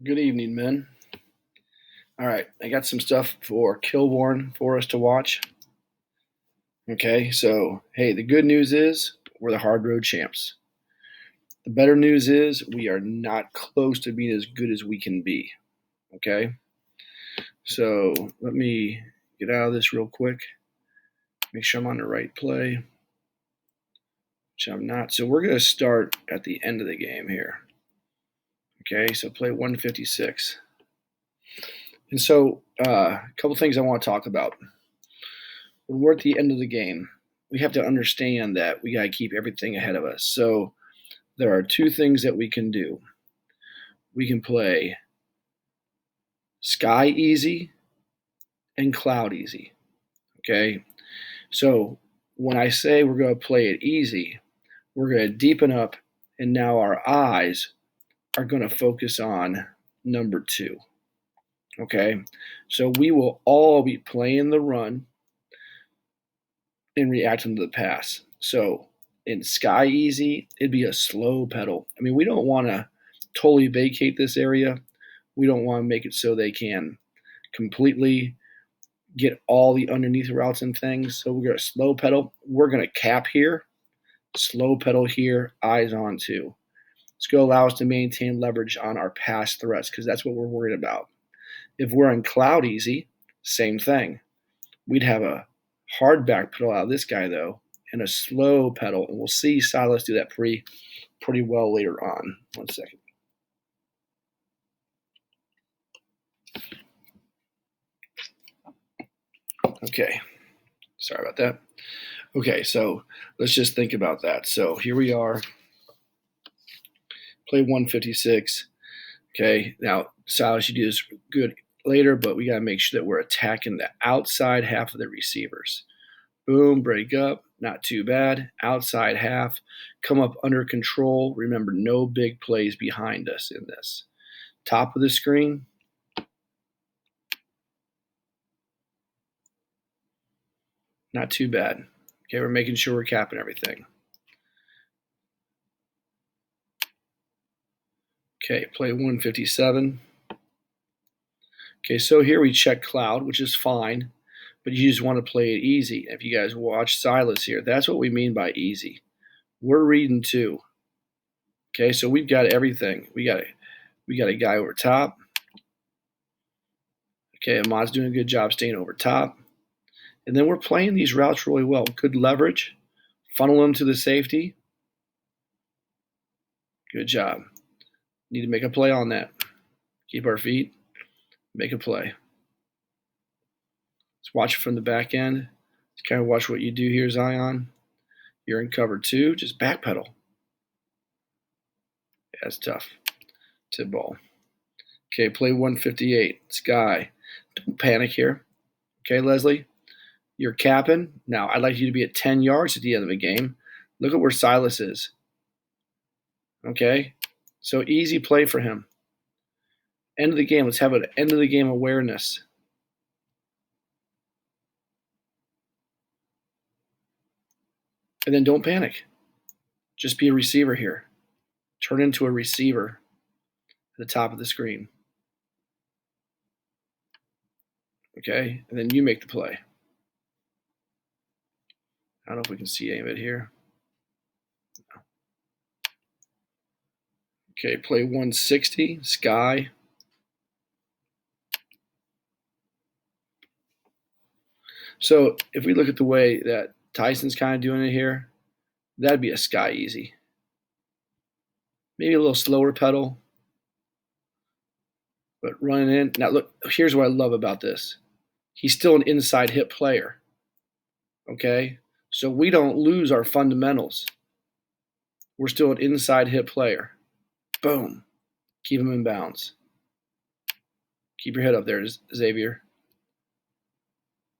Good evening, men. All right, I got some stuff for Kilbourne for us to watch. Okay, so hey, the good news is we're the hard road champs. The better news is we are not close to being as good as we can be. Okay, so let me get out of this real quick. Make sure I'm on the right play, which I'm not. So we're going to start at the end of the game here. Okay, so play 156. And so a couple things I want to talk about. When we're at the end of the game, we have to understand that we got to keep everything ahead of us. So there are two things that we can do. We can play sky easy and cloud easy. Okay. So when I say we're going to play it easy, we're going to deepen up, and now our eyes are going to focus on number two. Okay. So we will all be playing the run and reacting to the pass. So in sky easy, it'd be a slow pedal. I mean, we don't want to totally vacate this area. We don't want to make it so they can completely get all the underneath routes and things. So we're going to slow pedal. We're going to cap here, slow pedal here, eyes on too. It's going to allow us to maintain leverage on our pass threats because that's what we're worried about. If we're in cloud easy, same thing. We'd have a hard back pedal out of this guy though, and a slow pedal, and we'll see Silas do that pretty well later on. 1 second. Okay, sorry about that. Okay, so let's just think about that. So here we are, play 156. Okay, now Silas, you do this good later, but we got to make sure that we're attacking the outside half of the receivers. Boom, break up, not too bad. Outside half, come up under control. Remember, no big plays behind us in this. Top of the screen. Not too bad. Okay, we're making sure we're capping everything. Okay, play 157. Okay, so here we check cloud, which is fine, but you just want to play it easy. If you guys watch Silas here, that's what we mean by easy. We're reading too. Okay, so we've got everything. We got a guy over top. Okay, Ahmad's doing a good job staying over top. And then we're playing these routes really well. Good leverage. Funnel them to the safety. Good job. Need to make a play on that. Keep our feet. Make a play. Let's watch it from the back end. Let's kind of watch what you do here, Zion. You're in cover two. Just backpedal. Yeah, that's tough. Tip ball. Okay, play 158. Sky. Don't panic here. Okay, Leslie? You're capping. Now, I'd like you to be at 10 yards at the end of the game. Look at where Silas is. Okay? So easy play for him. End of the game. Let's have an end of the game awareness. And then don't panic. Just be a receiver here. Turn into a receiver at the top of the screen. Okay? And then you make the play. I don't know if we can see any of it here. Okay, play 160, Sky. So if we look at the way that Tyson's kind of doing it here, that'd be a Sky easy. Maybe a little slower pedal, but running in. Now look, here's what I love about this. He's still an inside hit player. Okay? So we don't lose our fundamentals. We're still an inside hit player. Boom. Keep him in bounds. Keep your head up there, Xavier.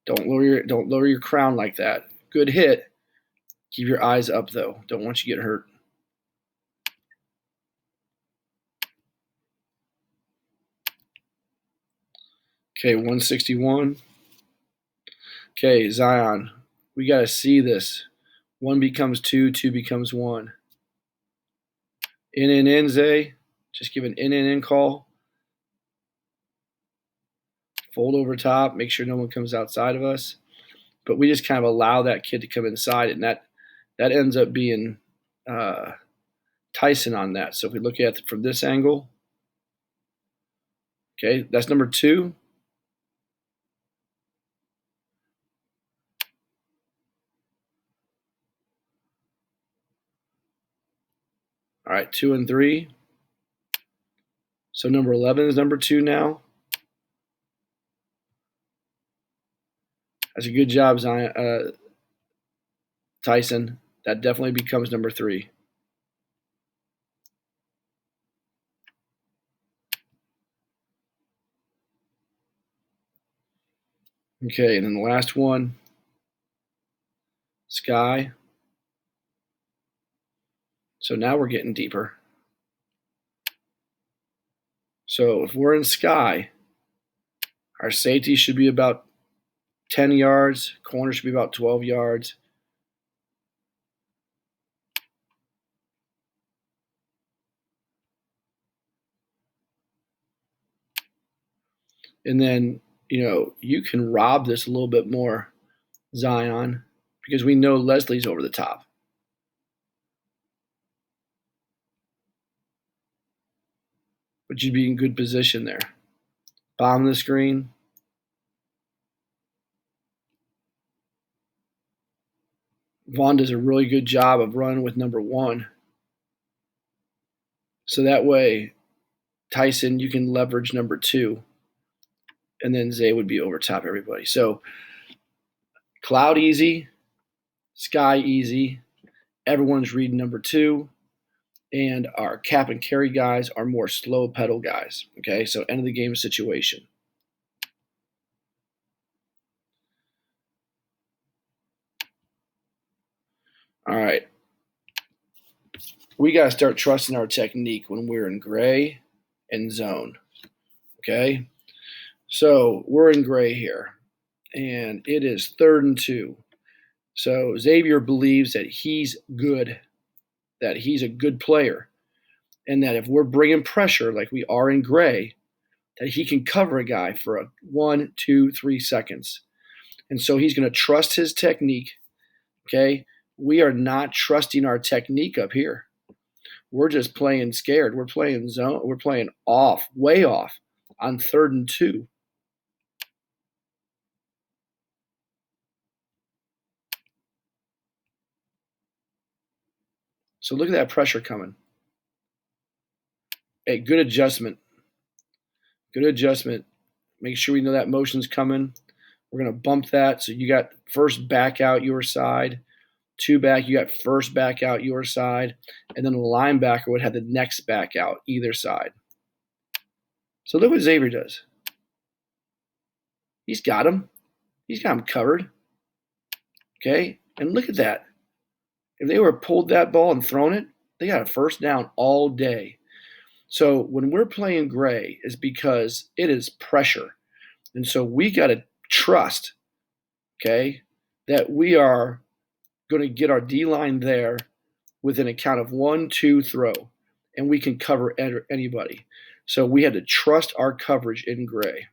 Don't lower your crown like that. Good hit. Keep your eyes up though. Don't want you to get hurt. Okay, 161. Okay, Zion. We got to see this. 1 becomes 2, 2 becomes 1. In, Zay. Just give an in call. fold over top, make sure no one comes outside of us. But we just kind of allow that kid to come inside, and that ends up being Tyson on that. So if we look at it from this angle, okay, that's number 2. All right, 2 and 3. So number 11 is number 2 now. That's a good job, Tyson. That definitely becomes number 3. Okay, and then the last one, Sky. So now we're getting deeper. So if we're in Sky, our safety should be about 10 yards. Corner should be about 12 yards. And then, you can rob this a little bit more, Zion, because we know Leslie's over the top. But you'd be in good position there. Bomb the screen. Vaughn does a really good job of running with number 1. So that way, Tyson, you can leverage number 2. And then Zay would be over top everybody. So Cloud easy, Sky easy. Everyone's reading number 2. And our cap and carry guys are more slow pedal guys. Okay, so end of the game situation. All right. We got to start trusting our technique when we're in gray and zone. Okay, so we're in gray here, and it is 3rd and 2. So Xavier believes that he's good, that he's a good player, and that if we're bringing pressure like we are in gray, that he can cover a guy for a 1, 2, 3 seconds. And so he's going to trust his technique. Okay, we are not trusting our technique up here. We're just playing scared. We're playing zone. We're playing off, way off on 3rd and 2. So look at that pressure coming. Hey, good adjustment. Good adjustment. Make sure we know that motion's coming. We're going to bump that. So you got first back out your side, 2 back. You got first back out your side. And then the linebacker would have the next back out either side. So look what Xavier does. He's got him. He's got him covered. Okay? And look at that. If they were pulled that ball and thrown it, they got a first down all day. So when we're playing gray, it's because it is pressure. And so we got to trust, okay, that we are going to get our D-line there within a count of 1, 2, throw, and we can cover anybody. So we had to trust our coverage in gray.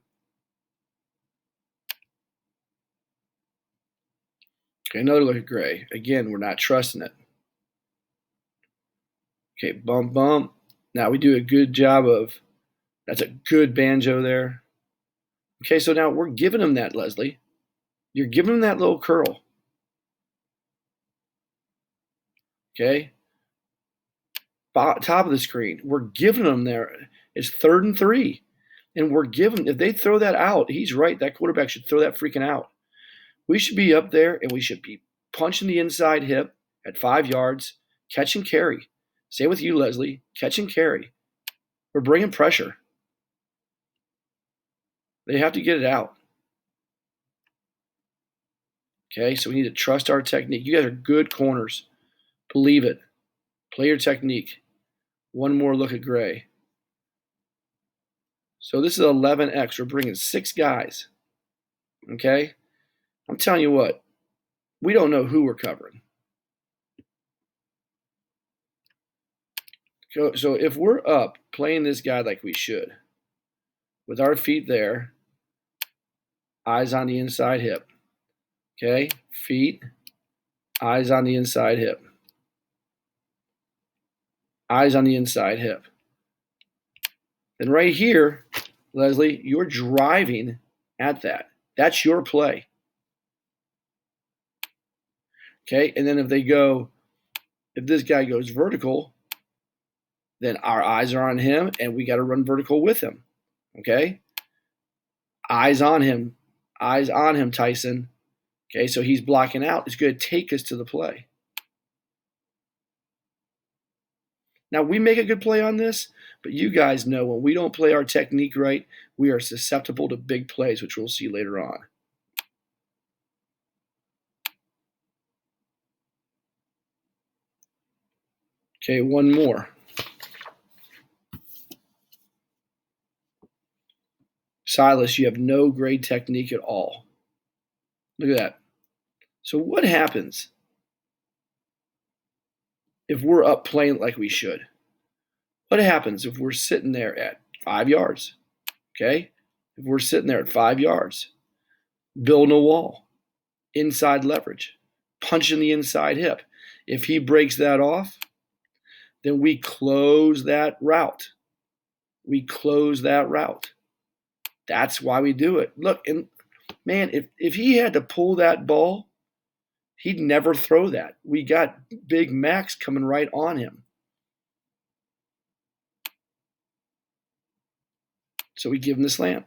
Okay, another look at gray. Again, we're not trusting it. Okay, bump, bump. Now we do a good job of, that's a good banjo there. Okay, so now we're giving him that, Leslie. You're giving him that little curl. Okay? Top of the screen. We're giving him there. It's 3rd and 3. And we're giving, if they throw that out, he's right. That quarterback should throw that freaking out. We should be up there and we should be punching the inside hip at 5 yards, catch and carry. Same with you, Leslie. Catch and carry. We're bringing pressure. They have to get it out. Okay, so we need to trust our technique. You guys are good corners. Believe it. Play your technique. One more look at gray. So this is 11X. We're bringing 6 guys. Okay? I'm telling you what, we don't know who we're covering. So if we're up playing this guy like we should, with our feet there, eyes on the inside hip. Okay, feet, eyes on the inside hip. Eyes on the inside hip. Then right here, Leslie, you're driving at that. That's your play. Okay, and then if this guy goes vertical, then our eyes are on him and we got to run vertical with him. Okay, eyes on him, Tyson. Okay, so he's blocking out. It's going to take us to the play. Now, we make a good play on this, but you guys know when we don't play our technique right, we are susceptible to big plays, which we'll see later on. Okay, one more. Silas, you have no great technique at all. Look at that. So what happens if we're up playing like we should? What happens if we're sitting there at 5 yards? Okay? If we're sitting there at 5 yards, building a wall, inside leverage, punching the inside hip. If he breaks that off, then we close that route. We close that route. That's why we do it. Look, and man, if he had to pull that ball, he'd never throw that. We got Big Max coming right on him. So we give him the slant.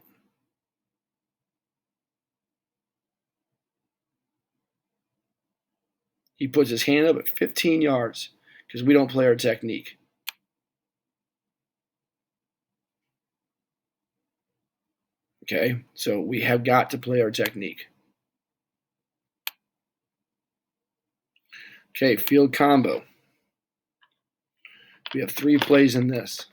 He puts his hand up at 15 yards because we don't play our technique. Okay, so we have got to play our technique. Okay, field combo. We have 3 plays in this.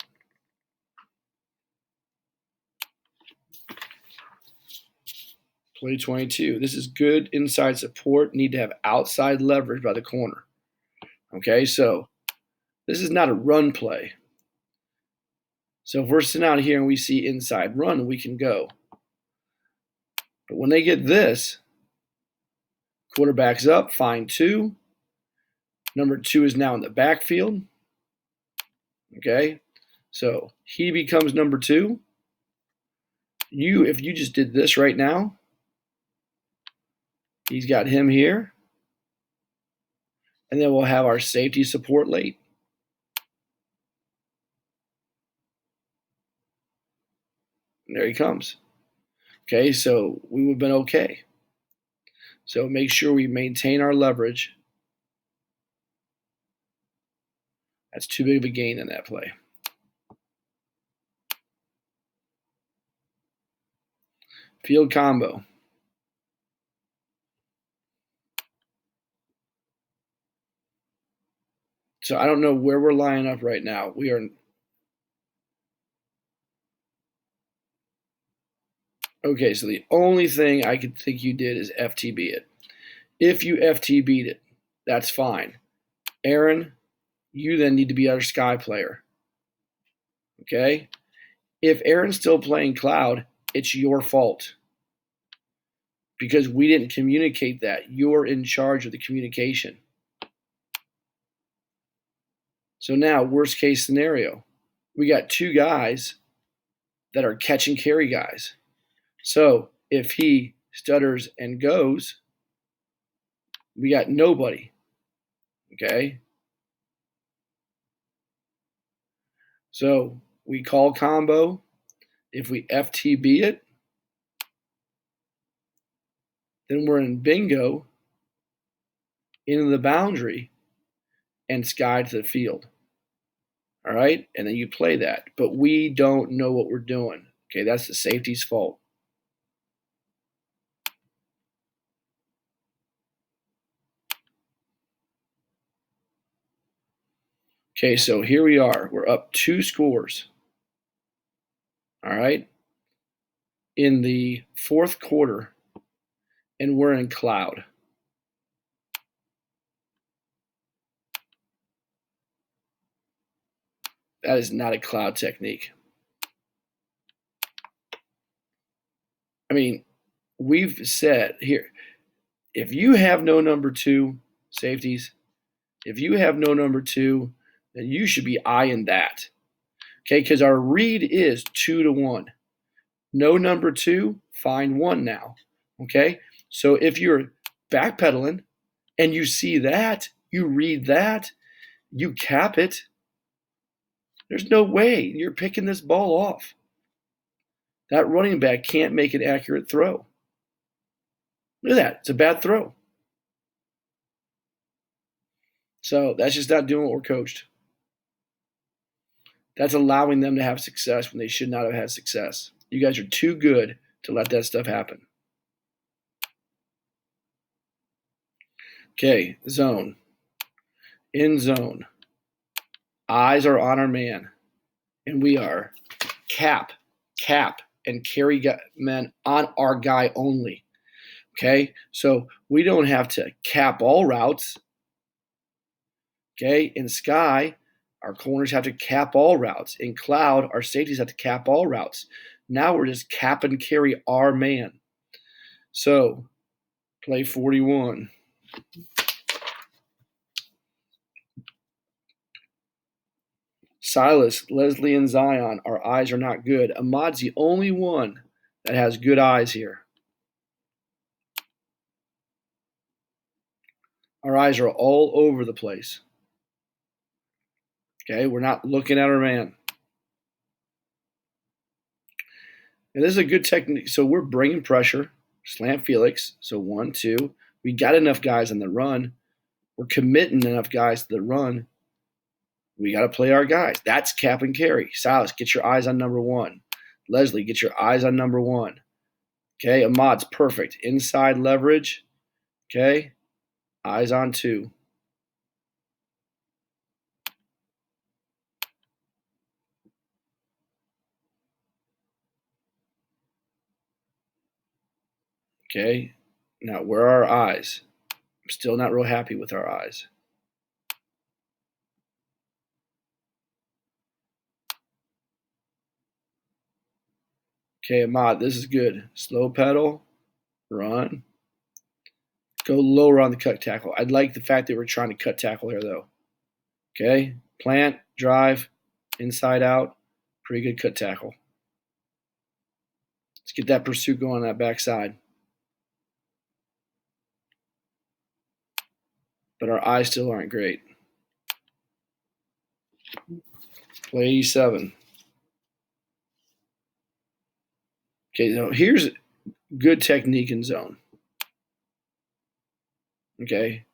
Play 22. This is good inside support. Need to have outside leverage by the corner. Okay, so this is not a run play. So if we're sitting out here and we see inside run, we can go. But when they get this, quarterback's up, find 2. Number 2 is now in the backfield. Okay, so he becomes number 2. If you just did this right now, he's got him here. And then we'll have our safety support late. And there he comes. Okay, so we would have been okay. So make sure we maintain our leverage. That's too big of a gain in that play. Field combo. So I don't know where we're lining up right now. We are okay. So the only thing I could think you did is FTB it. If you FTB'd it, that's fine. Aaron, you then need to be our sky player. Okay? If Aaron's still playing cloud, it's your fault because we didn't communicate that. You're in charge of the communication. So now, worst case scenario, we got 2 guys that are catch and carry guys. So if he stutters and goes, we got nobody. Okay? So we call combo. If we FTB it, then we're in bingo into the boundary and sky to the field. All right? And then you play that. But we don't know what we're doing. Okay, that's the safety's fault. Okay, so here we are. We're up 2 scores. All right? In the 4th quarter, and we're in cloud. That is not a cloud technique. I mean, we've said here, if you have no number 2 safeties, if you have no number 2, then you should be eyeing that. Okay, because our read is 2-1. No number 2, find 1 now. Okay, so if you're backpedaling and you see that, you read that, you cap it, there's no way you're picking this ball off. That running back can't make an accurate throw. Look at that. It's a bad throw. So that's just not doing what we're coached. That's allowing them to have success when they should not have had success. You guys are too good to let that stuff happen. Okay, zone. In zone. Eyes are on our man. And we are cap, and carry men on our guy only. Okay, so we don't have to cap all routes. Okay, in sky, our corners have to cap all routes. In cloud, our safeties have to cap all routes. Now we're just cap and carry our man. So, play 41. Silas, Leslie, and Zion, our eyes are not good. Ahmad's the only one that has good eyes here. Our eyes are all over the place. Okay, we're not looking at our man. And this is a good technique. So we're bringing pressure, slant Felix. So 1, 2. We got enough guys on the run. We're committing enough guys to the run. We got to play our guys. That's cap and carry. Silas, get your eyes on number 1. Leslie, get your eyes on number 1. Okay, Ahmad's perfect. Inside leverage. Okay, eyes on 2. Okay, now where are our eyes? I'm still not real happy with our eyes. Okay, Ahmad, this is good. Slow pedal, run. Go lower on the cut tackle. I'd like the fact that we're trying to cut tackle here, though. Okay, plant, drive, inside out. Pretty good cut tackle. Let's get that pursuit going on that backside. But our eyes still aren't great. Play 87. Okay, so here's good technique in zone. Okay.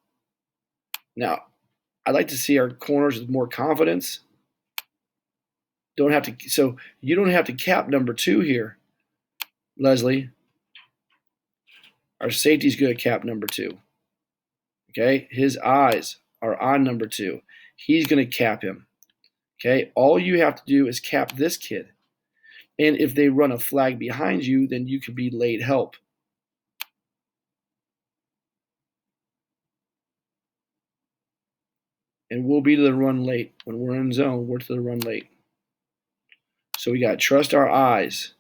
Now, I'd like to see our corners with more confidence. So you don't have to cap number 2 here, Leslie. Our safety's good at cap number 2. Okay, his eyes are on number 2. He's going to cap him. Okay, all you have to do is cap this kid. And if they run a flag behind you, then you could be late help. And we'll be to the run late. When we're in zone, we're to the run late. So we got to trust our eyes.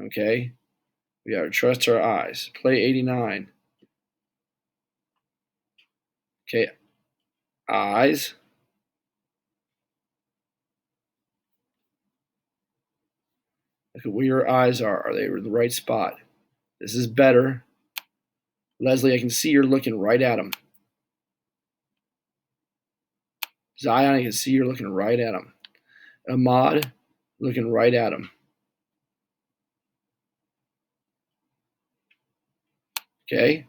Okay, we got to trust our eyes. Play 89. Okay, eyes. Look at where your eyes are. Are they in the right spot? This is better. Leslie, I can see you're looking right at him. Zion, I can see you're looking right at him. Ahmad, looking right at him. Okay.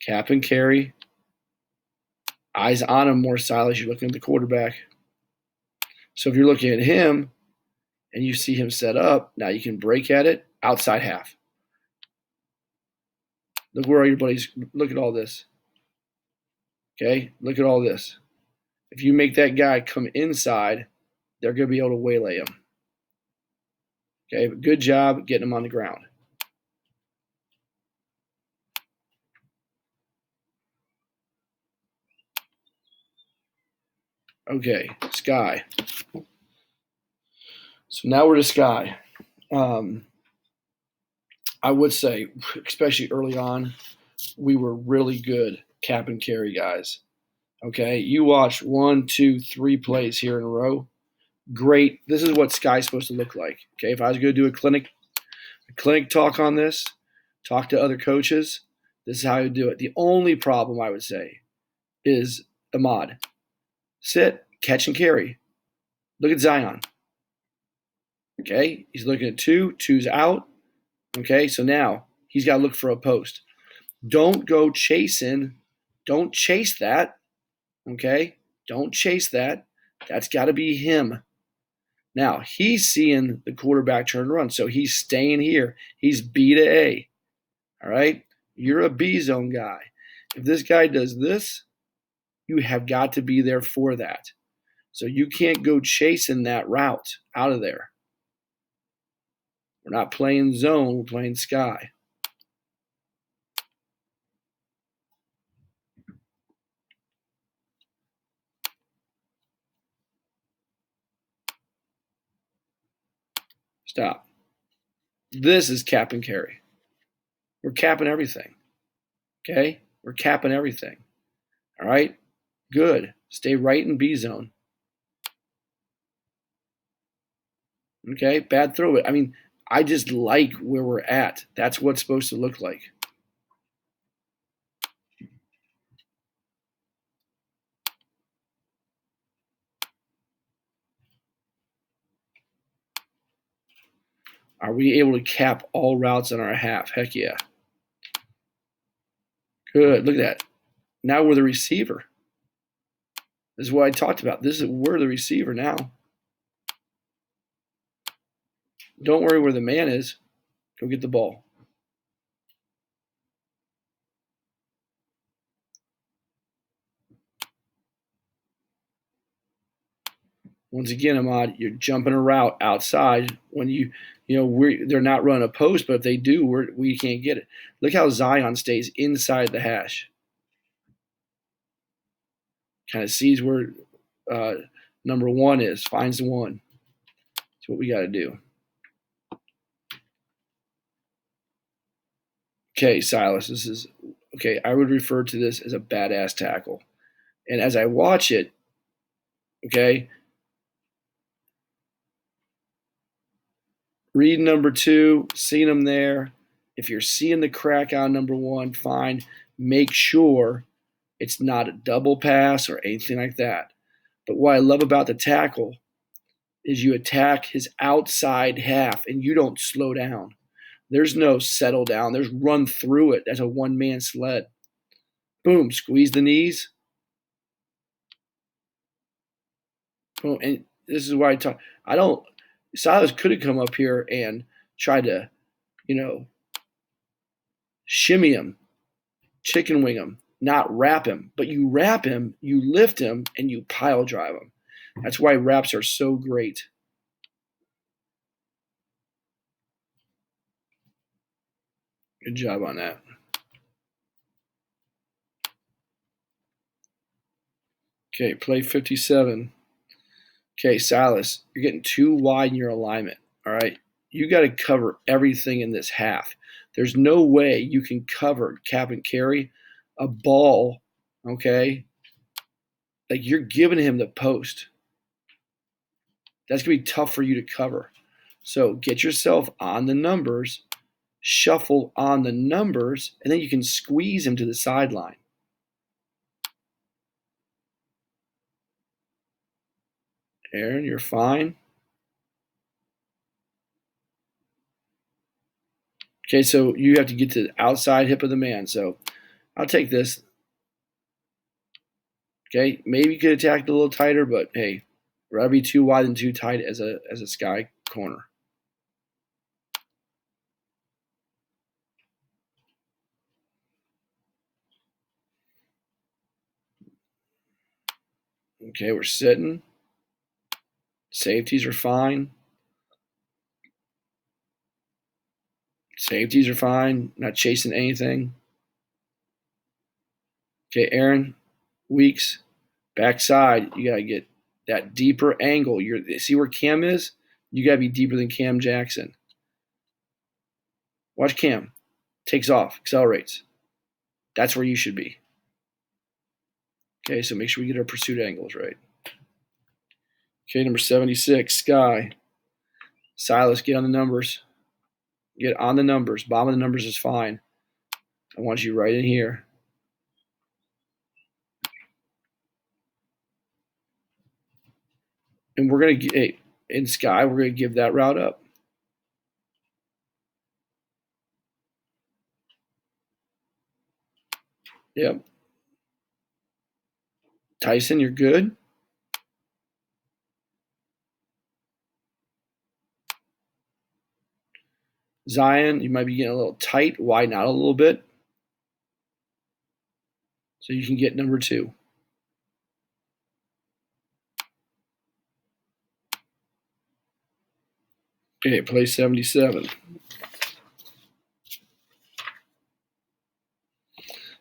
Cap and carry. Eyes on him more, Silas. You're looking at the quarterback. So if you're looking at him and you see him set up, now you can break at it outside half. Look where are your buddies. Look at all this. Okay, look at all this. If you make that guy come inside, they're going to be able to waylay him. Okay, but good job getting him on the ground. Okay, sky. So now we're to sky. I would say, especially early on, we were really good cap and carry guys. Okay, you watch 1, 2, 3 plays here in a row. Great. This is what Sky's supposed to look like. Okay, if I was going to do a clinic talk on this, talk to other coaches, this is how you do it. The only problem I would say is Ahmad. Sit, catch and carry. Look at Zion. Okay, he's looking at two's out. Okay, so now he's got to look for a post. Don't go chasing. Don't chase that. Okay, don't chase that. That's got to be him. Now he's seeing the quarterback turn and run, so he's staying here. He's B to A. All right, you're a B zone guy. If this guy does this, you have got to be there for that. So you can't go chasing that route out of there. We're not playing zone, we're playing sky. Stop. This is cap and carry. We're capping everything. Okay? We're capping everything. All right? Good. Stay right in B zone. Okay? Bad throw it. I mean, I just like where we're at. That's what it's supposed to look like. Are we able to cap all routes in our half? Heck yeah. Good. Look at that. Now we're the receiver. This is what I talked about. We're the receiver now. Don't worry where the man is. Go get the ball. Once again, Ahmad, you're jumping a route outside when they're not running a post, but if they do, we can't get it. Look how Zion stays inside the hash. Kind of sees where number 1 is, finds the 1. That's what we got to do. Okay, Silas, this is okay. I would refer to this as a badass tackle. And as I watch it, okay, read number 2, seeing him there. If you're seeing the crack on number 1, fine. Make sure it's not a double pass or anything like that. But what I love about the tackle is you attack his outside half and you don't slow down. There's no settle down. There's run through it as a one-man sled. Boom, squeeze the knees. Boom, and this is why I talk. Silas could have come up here and tried to, shimmy him, chicken wing him, not wrap him. But you wrap him, you lift him, and you pile drive him. That's why wraps are so great. Good job on that. Okay, play 57. Okay, Silas, you're getting too wide in your alignment. All right. You got to cover everything in this half. There's no way you can cover cap and carry a ball, okay? Like you're giving him the post. That's going to be tough for you to cover. So get yourself on the numbers, shuffle on the numbers, and then you can squeeze him to the sideline. Aaron, you're fine. Okay, so you have to get to the outside hip of the man. So I'll take this. Okay, maybe you could attack it a little tighter, but hey, rather be too wide than too tight as a sky corner. Okay, we're sitting. Safeties are fine. Safeties are fine. Not chasing anything. Okay, Aaron, Weeks, backside. You gotta get that deeper angle. See where Cam is? You gotta be deeper than Cam Jackson. Watch Cam. Takes off, accelerates. That's where you should be. Okay, so make sure we get our pursuit angles right. Okay, number 76, Sky. Silas, get on the numbers. Get on the numbers. Bottom of the numbers is fine. I want you right in here. And we're going to, in Sky, we're going to give that route up. Yep. Tyson, you're good. Zion, you might be getting a little tight. Widen out a little bit so you can get number 2. Okay, play 77.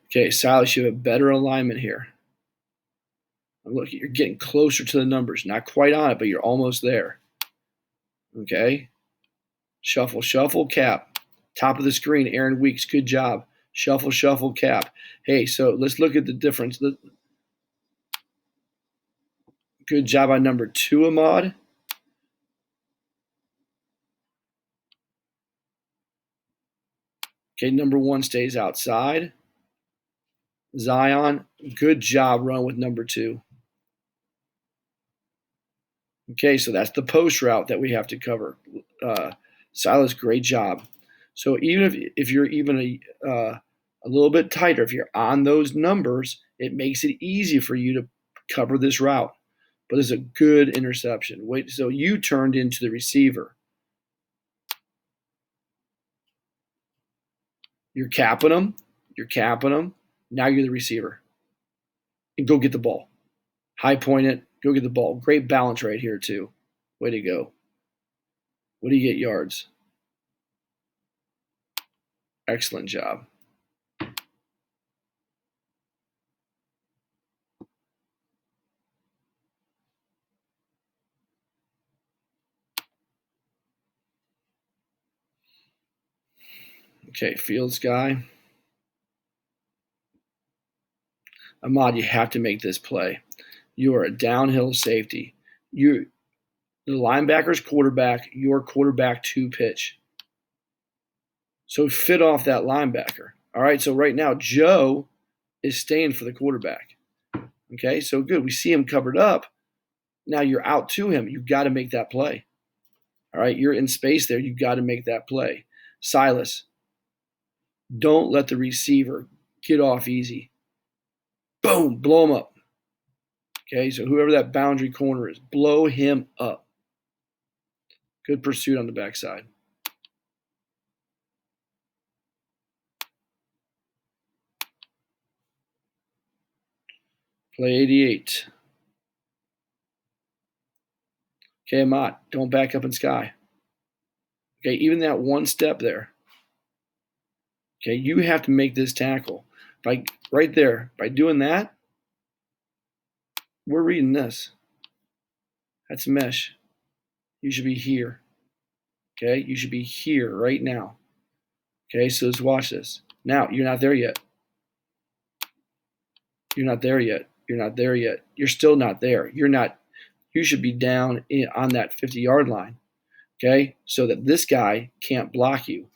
Okay, Silas, you have a better alignment here. Look, you're getting closer to the numbers. Not quite on it, but you're almost there. Okay. Shuffle, shuffle, cap. Top of the screen, Aaron Weeks. Good job. Shuffle, shuffle, cap. Hey, so let's look at the difference. Good job on number 2, Ahmad. Okay, number 1 stays outside. Zion, good job run with number 2. Okay, so that's the post route that we have to cover. Silas, great job. So even if you're even a little bit tighter, if you're on those numbers, it makes it easy for you to cover this route. But it's a good interception. Wait, so you turned into the receiver. You're capping them. You're capping them. Now you're the receiver. And go get the ball. High point it. Go get the ball. Great balance right here, too. Way to go. What do you get yards? Excellent job. Okay, Fields guy. Ahmad, you have to make this play. You are a downhill safety. The linebacker's quarterback, your quarterback to pitch. So fit off that linebacker. All right, so right now, Joe is staying for the quarterback. Okay, so good. We see him covered up. Now you're out to him. You've got to make that play. All right, you're in space there. You've got to make that play. Silas, don't let the receiver get off easy. Boom, blow him up. Okay, so whoever that boundary corner is, blow him up. Good pursuit on the backside. Play 88. Okay, Amat, don't back up in Sky. Okay, even that one step there. Okay, you have to make this tackle. Right there, by doing that, we're reading this. That's mesh. You should be here. Okay, you should be here right now. Okay, so let's watch this. Now, you're not there yet. You're not there yet. You're not there yet. You're still not there. You should be down on that 50-yard line. Okay, so that this guy can't block you.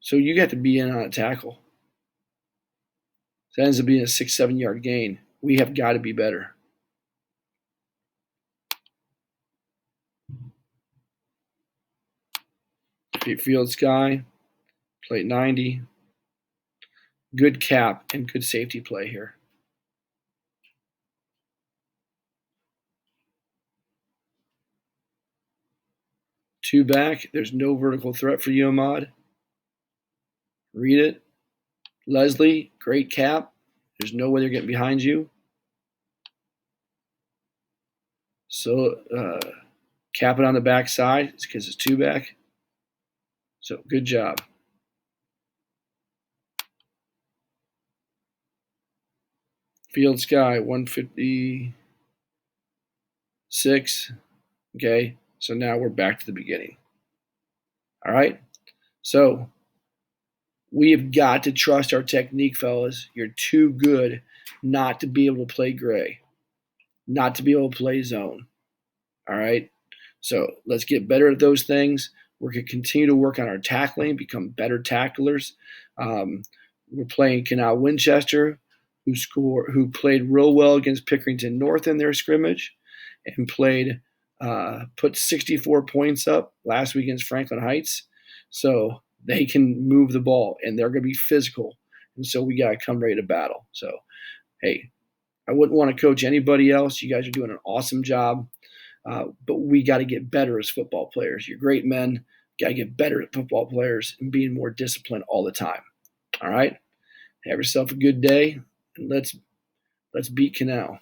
So you got to be in on a tackle. That ends up being a 6-7 yard gain. We have got to be better. Fields guy, plate 90. Good cap and good safety play here. Two back. There's no vertical threat for you, Ahmad. Read it. Leslie, great cap. There's no way they're getting behind you. So cap it on the back side because it's two back. So good job. Field Sky 156. Okay, so now we're back to the beginning. All right, so we have got to trust our technique, fellas. You're too good not to be able to play gray, not to be able to play zone. All right, so let's get better at those things. We're going to continue to work on our tackling, become better tacklers. We're playing Canal Winchester, who played real well against Pickerington North in their scrimmage, and put 64 points up last week against Franklin Heights. So they can move the ball, and they're going to be physical. And so we got to come ready to battle. So, hey, I wouldn't want to coach anybody else. You guys are doing an awesome job. But we got to get better as football players. You're great men. Got to get better at football players and being more disciplined all the time. All right? Have yourself a good day, and let's beat Canal.